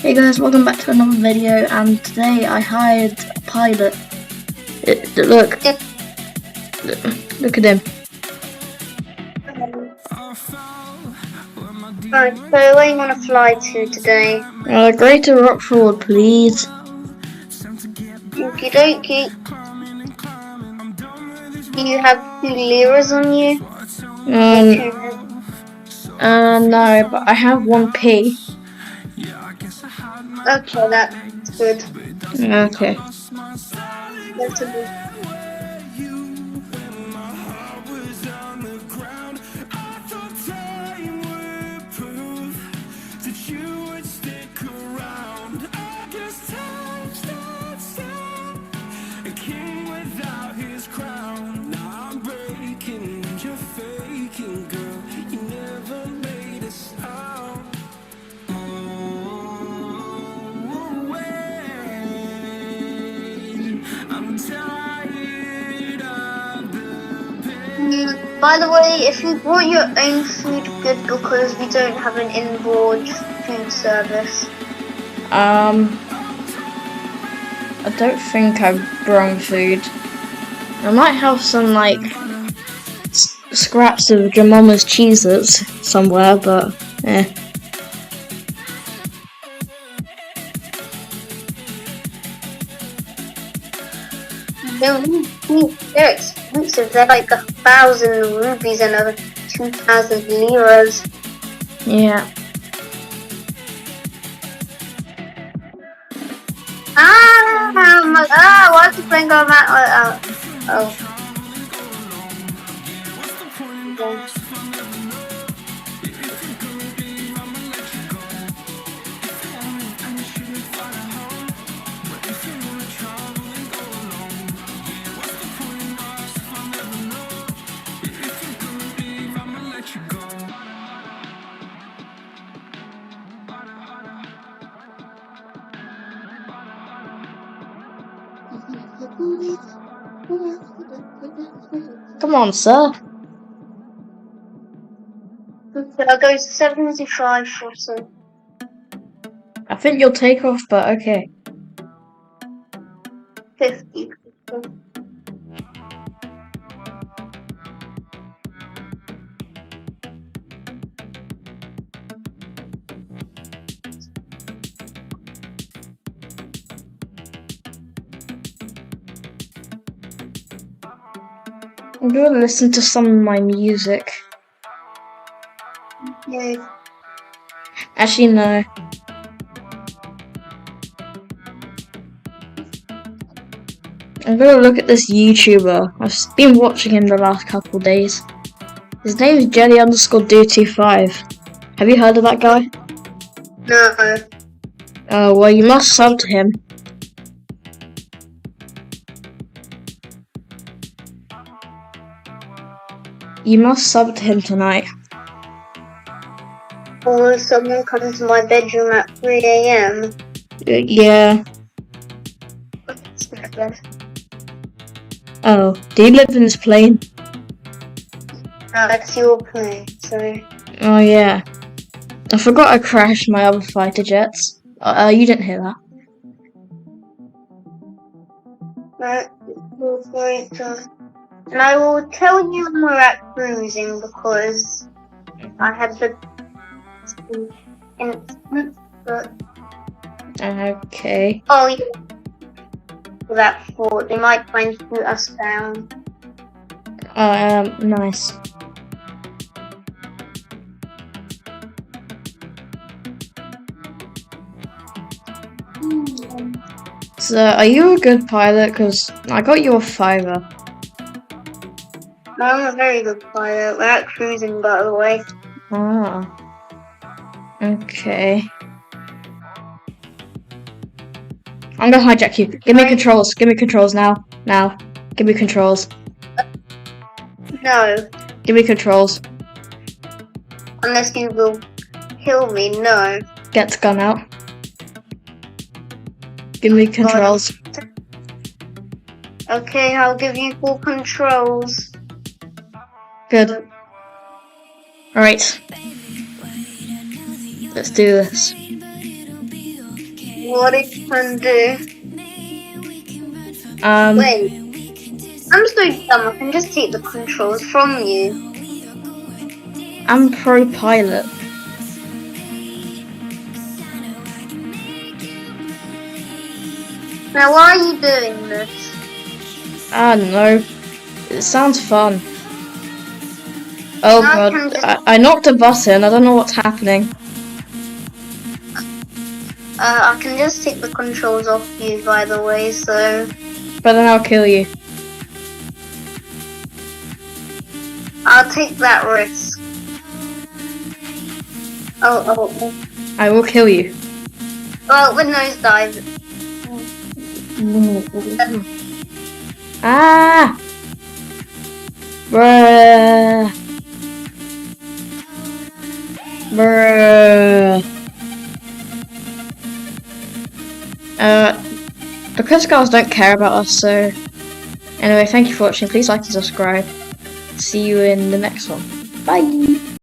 Hey guys, welcome back to another video, and today I hired a pilot. Look at him. Right, so where you want to fly to today? Greater Rockford, please. Okie dokie. Do you have 2 liras on you? No, but I have 1p. Okay, that's good. Okay. That's a good. By the way, if you brought your own food, good, because we don't have an inboard food service. I don't think I've brought food. I might have some scraps of your mama's cheeses somewhere, but They're expensive. They're like 1,000 rupees and over 2,000 liras. yeah. What's the thing on that? Oh. Come on, sir. I'll go 75 for some. I think you'll take off, but okay. 50. I'm going to listen to some of my music. Yeah. Actually, no. I'm going to look at this YouTuber. I've been watching him the last couple of days. His name is Jelly_Do25. Have you heard of that guy? No. Oh, well, you must sub to him. You must sub to him tonight. Or someone comes to my bedroom at 3 a.m. Yeah. Oh, do you live in this plane? No, it's your plane, sorry. Oh, yeah. I forgot I crashed my other fighter jets. You didn't hear that. Right, great. And I will tell you when we're at cruising because I had the instance, but Okay. oh yeah, for that fort they might try and shoot us down. Nice. So, are you a good pilot? Because I got you a 5-er. I'm a very good pilot. We're at cruising, by the way. Ah. Okay. I'm gonna hijack you. Give me controls. Give me controls now. Now. Give me controls. No. Give me controls. Unless you will kill me, no. Get the gun out. Give me controls. Okay, I'll give you full controls. Good. Alright. Let's do this. What it can do. Wait, I'm so dumb. I can just take the controls from you. I'm pro pilot. Now, why are you doing this? I don't know. It sounds fun. Oh Now god, I knocked a button. I don't know what's happening. I can just take the controls off you, by the way, so... But then I'll kill you. I'll take that risk. Oh. I will kill you. Well, with nosedive. Ah! Bruh. Bruh. Because girls don't care about us, so... Anyway, thank you for watching. Please like and subscribe. See you in the next one. Bye!